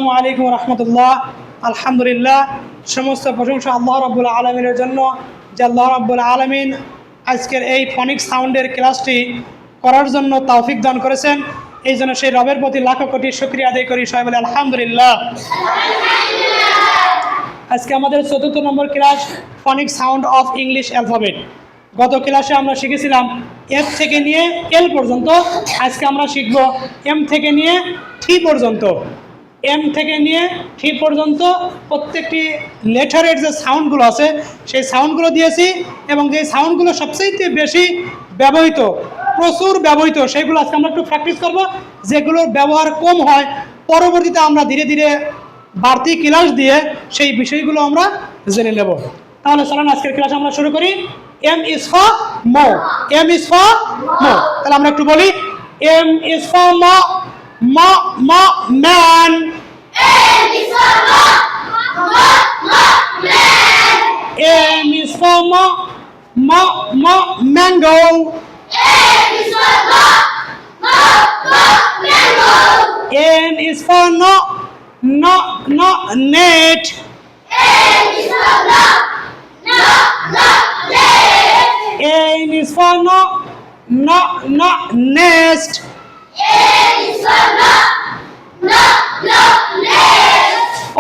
আসসালামু আলাইকুম রহমতুল্লাহ। আলহামদুলিল্লাহ, সমস্ত প্রশংসা আল্লাহ রাব্বুল আলমিনের জন্য যে আল্লাহ রাব্বুল আলমিন আজকের এই ফনিক সাউন্ডের ক্লাসটি করার জন্য তৌফিক দান করেছেন। এই জন্য সেই রবের প্রতি লাখো কোটি শুকরিয়া আদায় করি, সবাই বলে আলহামদুলিল্লাহ। আজকে আমাদের ৪র্থ নম্বর class phonic sound of English alphabet. গত ক্লাসে আমরা শিখেছিলাম এফ থেকে নিয়ে এল পর্যন্ত। আজকে আমরা শিখব এম থেকে নিয়ে থি পর্যন্ত। এম থেকে নিয়ে থি পর্যন্ত প্রত্যেকটি লেটারের যে সাউন্ডগুলো আছে সেই সাউন্ডগুলো দিয়েছি, এবং যে সাউন্ডগুলো সবচেয়ে বেশি ব্যবহৃত, প্রচুর ব্যবহৃত, সেইগুলো আজকে আমরা একটু প্র্যাকটিস করব। যেগুলোর ব্যবহার কম হয় পরবর্তীতে আমরা ধীরে ধীরে বাড়তি ক্লাস দিয়ে সেই বিষয়গুলো আমরা জেনে নেব। তাহলে চলেন আজকের ক্লাস আমরা শুরু করি। M is for mo. M is for mo. তাহলে আমরা একটু বলি, M is for mo, mo mo man. M is for man. M is for mo, mo mo mango. M is for mango. N is for no, no no net. M is for net. N is for no, no no nest. M is for nest.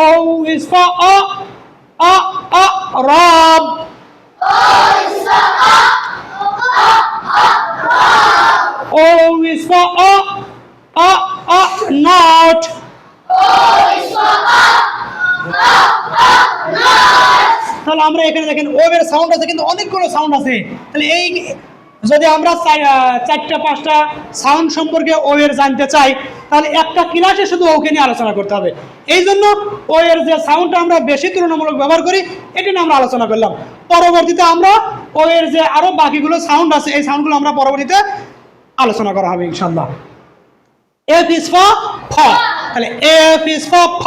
O is for Rob. O is for O is for not. O is for not. তাহলে আমরা এখানে দেখেন ও এর sound আছে, কিন্তু অনেকগুলো sound আছে। তাহলে এই যদি আমরা 4-5টা সাউন্ড সম্পর্কে ও এর জানতে চাই, তাহলে একটা ক্লাসে শুধু ওকে নিয়ে আলোচনা করতে হবে। এই জন্য ও এর যে সাউন্ডটা আমরা বেশি তুলনামূলক ব্যবহার করি এটা নিয়ে আমরা আলোচনা করলাম। পরবর্তীতে আমরা ও এর যে আরো বাকিগুলো সাউন্ড আছে এই সাউন্ডগুলো আমরা পরবর্তীতে আলোচনা করা হবে ইনশাআল্লাহ। এফ ইজ ফর ফ। তাহলে এফ ইজ ফর ফ,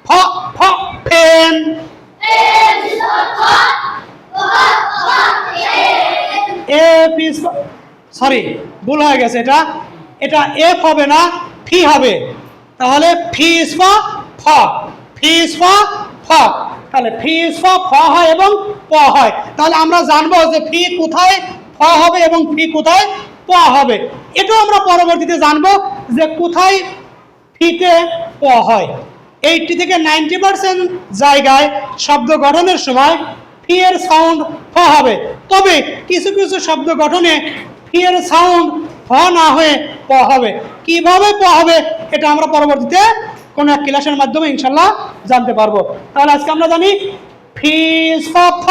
ফ ফ pen. M is for F is sorry, ভুল হয়ে গেছে, এটা এফ হবে না, ফি হবে। তাহলে ফি ইজ ফর ফ, ফি ইজ ফর ফ। তাহলে ফি ইজ ফর ফ হয় এবং প হয়। তাহলে আমরা জানবো যে ফি কোথায় ফ হবে এবং ফি কোথায় প হবে। এটাও আমরা পরবর্তীতে জানবো যে কোথায় ফিতে প হয়। 80 থেকে 90% জায়গায় শব্দ গঠনের সময় ফি এর সাউন্ড ফ হবে, তবে কিছু কিছু শব্দ গঠনে ফি এর সাউন্ড ফ না হয়ে প হবে। কিভাবে প হবে এটা আমরা পরবর্তীতে কোনো এক ক্লাসের মাধ্যমে ইনশাল্লাহ জানতে পারবো। তাহলে আজকে আমরা জানি ফি ইজ ফর ফ,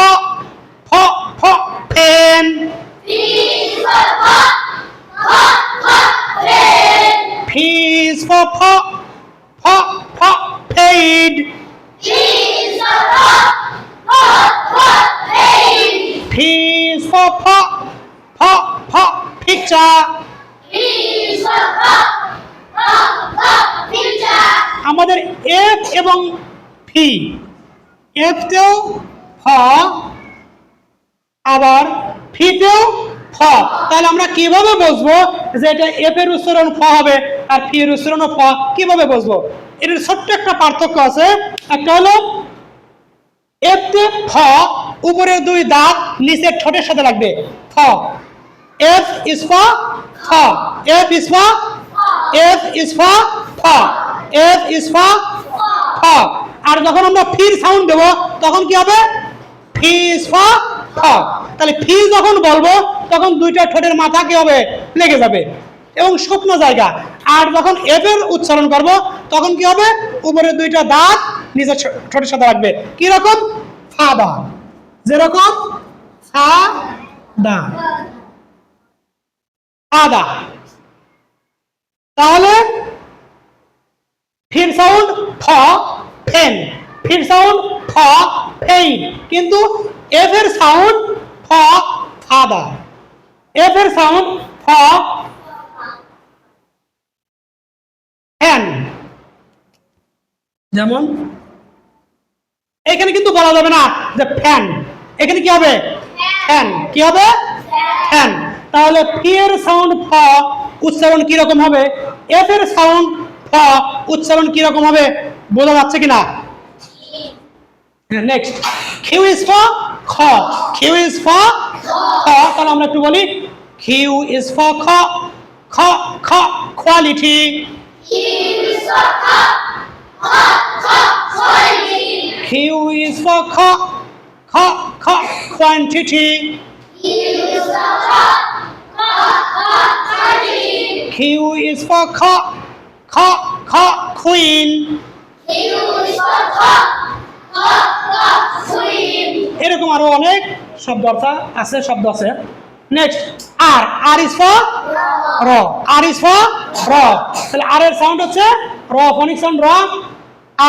ফ ফ pen. P is for pen. P is for ফ, ফ ফ paid. P is for pain. P is for ফ, ফ ফ picture. P is for picture. আমাদের এফ এবং ফি, এফতেও ফ আবার ফিতেও ফ। তাহলে আমরা কিভাবে বুঝবো যে এটা এফ এর উচ্চারণ ফ হবে আর ফি এর উচ্চারণ ফ? কিভাবে বুঝবো? এর ছোট্ট একটা পার্থক্য আছে। একটা হলো এফতে ফ উপরের 2 দাঁত নিচের ঠোঁটের সাথে লাগবে, ফ। এফ ইজ ফর ফ, F is for, F is for ফ, এফ ইজ ফর ফ। আর যখন আমরা ফির সাউন্ড দেব তখন কি হবে? ফি ইজ ফর ফ। তাহলে ফি যখন বলবো তখন 2টা ঠোঁটের মাথা কি হবে? লেগে যাবে এবং শুকনো জায়গা। আর যখন এফ এর উচ্চারণ করব তখন কি হবে? উপরের 2টা দাঁত নিচের ঠোঁটের সাথে রাখবে। কি রকম? ফাদা, যেরকম ফাদা, ফাদা। তাহলে ফির সাউন্ড ফ ফেন, ফির সাউন্ড ফ ফেইন, কিন্তু এফ এর সাউন্ড ফ ফাদা, এফ এর সাউন্ড ফ ফ্যান। যেমন এখানে কিন্তু বলা যাবে না যে ফ্যান, এখানে কি হবে? ফ্যান। কি হবে? ফ্যান। তাহলে ফি এর সাউন্ড ফ উচ্চারণ কি রকম হবে? এফ এর সাউন্ড ফ উচ্চারণ কি রকম হবে? বোঝা যাচ্ছে কিনা? নেক্সট, কিউ ইজ ফর খ, কিউ ইজ ফর খ, তাহলে আমরা একটু বলি কিউ ইজ ফর খ, খ খ quality, Q is for cup. Quality. Q is for খ, খ খ quantity, Q is for cup. Quality. Q is for খ, খ খ queen. Q is for cup. Queen. এরকম আরো অনেক শব্দ আছে। Next, R, R is for র, আর ইজ ফর র, তাহলে আর এর সাউন্ড হচ্ছে র, ফনিক সাউন্ড র।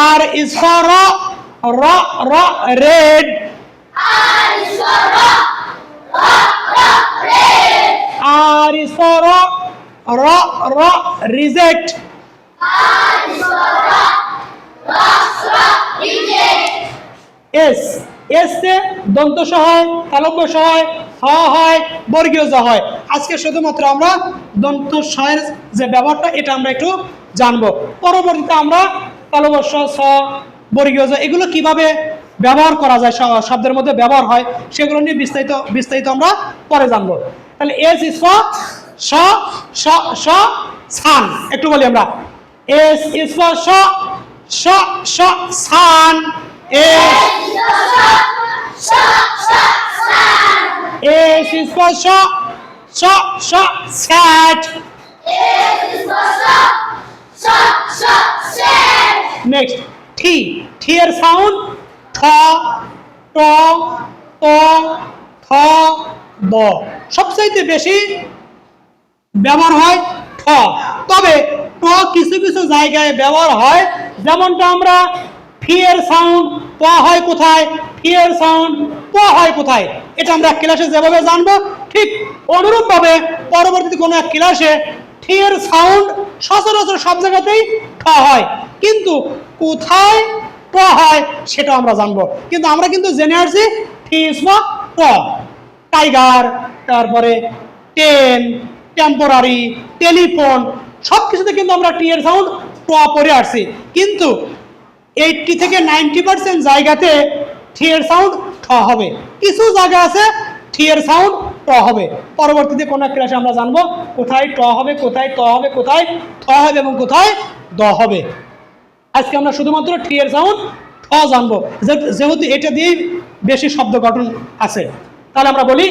আর ইজ ফর র, র র red, R is for rock. Red. R is for র, র র reject, R is for rock. Reject. S, S তে দন্ত স হয়, তালব্য স হয়, হ হয়, বর্গীয় জ হয়। আজকে শুধুমাত্র আমরা দন্ত সয়ের যে ব্যবহারটা এটা আমরা একটু জানবো। পরবর্তীতে আমরা তালব্য স, স, বর্গীয় জ এগুলো কিভাবে ব্যবহার করা যায়, শব্দের মধ্যে ব্যবহার হয় সেগুলো নিয়ে বিস্তারিত আমরা পরে জানবো। তাহলে এস ইজ ফর স, স স সান, একটু বলি আমরা এস ইজ ফর স, স স sun, S, S is for shop, shop, shop, sad. Next, T. T এর সাউন্ড ঠ, ট, ত, থ, ব। সবচাইতে বেশি ব্যবহার হয় ঠ, তবে ট কিছু কিছু জায়গায় ব্যবহার হয়, যেমনটা আমরা ফি এর সাউন্ড প হয় কোথায়, ফি এর সাউন্ড প হয় কোথায়, এটা আমরা ক্লাসে যেভাবে জানবো ঠিক অনুরূপভাবে পরবর্তীতে কোনো এক ক্লাসে ঠি এর সাউন্ড সচরাচর সব জায়গাতেই ঠ হয়, কিন্তু কোথায় ট হয় সেটা আমরা জানবো। কিন্তু আমরা কিন্তু জেনে আসছি ঠি ইজ ফর ট, টাইগার, তারপরে টেন, টেম্পোরারি, টেলিফোন সব কিছুতে কিন্তু আমরা টি এর সাউন্ড ট পরে আসছি, কিন্তু 80 থেকে 90% জায়গাতে ঠি এর সাউন্ড ঠ হবে, কিছু জায়গা আছে ঠি এর সাউন্ড ট হবে। পরবর্তীতে কোন ক্লাসে আমরা জানবো কোথায় ট হবে, কোথায় ত হবে, কোথায় থ হবে এবং কোথায় দ হবে। আজকে আমরা শুধুমাত্র ঠি এর সাউন্ড ঠ জানবো, যেহেতু এটা দিয়েই বেশি শব্দ গঠন আছে। তাহলে আমরা বলি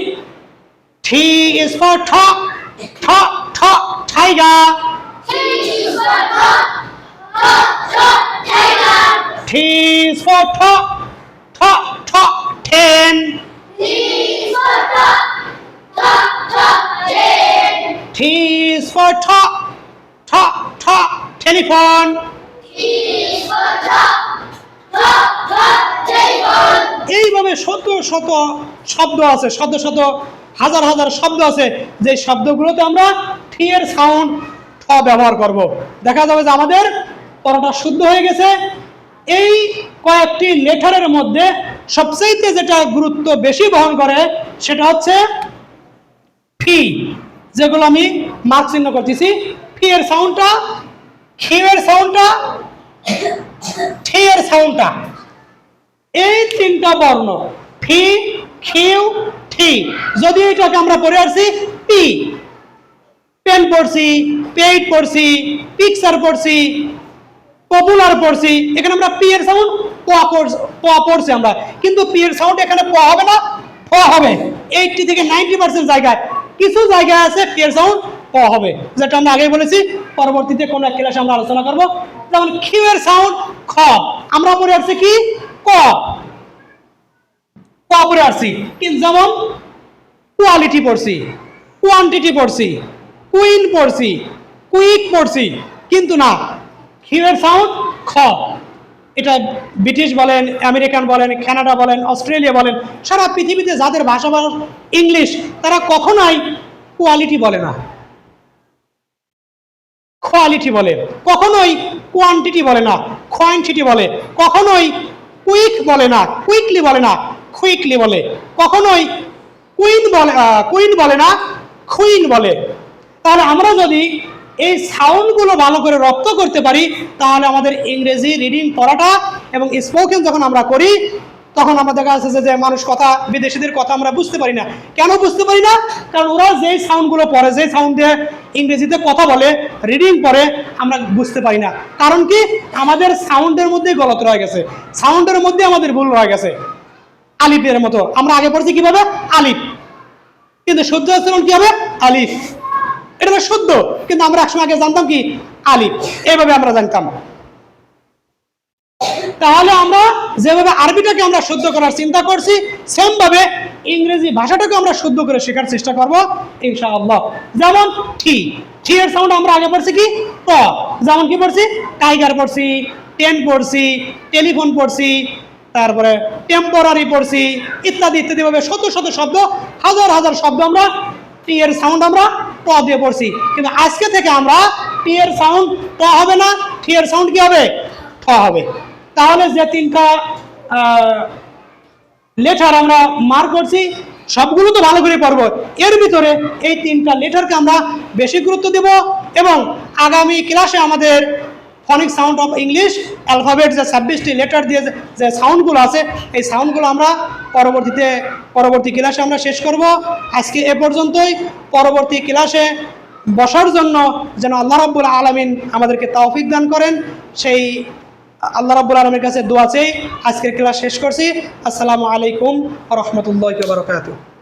ঠি ইজ ফর ঠ, ঠ ঠ tiger, T is for top, top, top, 10. T is for top, top, top, telephone. এইভাবে শত শত শব্দ আছে, শত শত হাজার হাজার শব্দ আছে, যে শব্দগুলোতে আমরা ঠি এর সাউন্ড ঠ ব্যবহার করব। দেখা যাবে যে আমাদের পড়াটা শুদ্ধ হয়ে গেছে। এই কয়েকটি লেটারের মধ্যে সবচেয়ে যেটা গুরুত্ব বেশি বহন করে সেটা হচ্ছে ফি, যেগুলো আমি মার্ক চিহ্ন করতেছি। ফি এর সাউন্ডটা, খিউ এর সাউন্ডটা, ঠি এর সাউন্ডটা, এই তিনটা বর্ণ ফি, খিউ, ঠি, যদি এটাকে আমরা পড়ে আসছি পি, পেন পড়ছি, পেইড পড়ছি, পিকচার পড়ছি, পপুলার পড়ছি, এখানে আমরা পি এর সাউন্ড প পড়ছি আমরা, কিন্তু পি এর সাউন্ড এখানে প হবে না, ফ হবে। 80 থেকে 90% জায়গায়, কিছু জায়গায় আছে পি এর সাউন্ড প হবে, যেটা আমরা আগেই বলেছি। পরবর্তীতে কোন এক ক্লাসে আমরা আলোচনা করব। যেমন কিউ এর সাউন্ড খ, আমরা পড়ে আসছি কি ক, ক পড়ে আসছি, কিন্তু যেমন কোয়ালিটি পড়ছি, কোয়ান্টিটি পড়ছি, কুইন পড়ছি, কুইক পড়ছি, কিন্তু না, কিউ এর সাউন্ড খ। এটা ব্রিটিশ বলেন, আমেরিকান বলেন, কানাডা বলেন, অস্ট্রেলিয়া বলেন, সারা পৃথিবীতে যাদের ভাষা ইংলিশ, তারা কখনোই কোয়ালিটি বলে না, কোয়ালিটি বলে, কখনোই কোয়ান্টিটি বলে না, কোয়ান্টিটি বলে, কখনোই কুইক বলে না, কুইকলি বলে না, কুইকলি বলে, কখনোই কুইন বলে না, কুইন বলে। তাহলে আমরা যদি এই সাউন্ডগুলো ভালো করে রপ্ত করতে পারি, তাহলে আমাদের ইংরেজি রিডিং পড়াটা এবং স্পোকেন যখন আমরা করি তখন আমাদের কাছে যে মানুষ কথা, বিদেশিদের কথা আমরা বুঝতে পারি না। কেন বুঝতে পারি না? কারণ ওরা যেই সাউন্ডগুলো পড়ে, যেই সাউন্ড দিয়ে ইংরেজিতে কথা বলে, রিডিং পড়ে, আমরা বুঝতে পারি না। কারণ কি? আমাদের সাউন্ডের মধ্যেই গলত রয়ে গেছে, সাউন্ডের মধ্যে আমাদের ভুল রয়ে গেছে। আলিফের মতো আমরা আগে পড়ছি কিভাবে? আলিফ, কিন্তু শুদ্ধ উচ্চারণ কি হবে? আলিফ। এটা তো শুদ্ধ, কিন্তু আমরা একসময় আগে জানতাম কি? আলিফ। এইভাবে আমরা জানতাম। তাহলে আমরা যেভাবে আরবিটাকে আমরা শুদ্ধ করার চিন্তা করছি, সেম ভাবে ইংরেজি ভাষাটাকে আমরা শুদ্ধ করে শেখার চেষ্টা করব ইনশাআল্লাহ। যেমন টি, টি এর সাউন্ড আমরা আগে পড়ছি কি? ট। যেমন কি পড়ছি? টাইগার পড়ছি, টেন পড়ছি, টেলিফোন পড়ছি, তারপরে টেম্পোরারি পড়ছি, ইত্যাদি ইত্যাদি ভাবে শত শত শব্দ, হাজার হাজার শব্দ আমরা টি এর সাউন্ড আমরা ট দিয়ে পড়ছি। কিন্তু আজকে থেকে আমরা টি এর সাউন্ড ট হবে না, টি এর সাউন্ড কি হবে? ঠ হবে। তাহলে যে তিনটা লেটার আমরা মার করছি সবগুলো তো ভালো করে পড়ব, এর ভিতরে এই তিনটা লেটারকে আমরা বেশি গুরুত্ব দেব। এবং আগামী ক্লাসে আমাদের ফনিক সাউন্ড অফ ইংলিশ অ্যালফাবেট যে 26টি লেটার দিয়ে যে সাউন্ডগুলো আছে, এই সাউন্ডগুলো আমরা পরবর্তী ক্লাসে আমরা শেষ করব। আজকে এ পর্যন্তই। পরবর্তী ক্লাসে বসার জন্য যেন আল্লাহ রাব্বুল আলামিন আমাদেরকে তৌফিক দান করেন, সেই আল্লাহ রাব্বুল আলামিনের কাছে দোয়া চেয়ে আজকের ক্লাস শেষ করছি। আসসালামু আলাইকুম ওয়া রাহমাতুল্লাহি ওয়া বারাকাতুহু।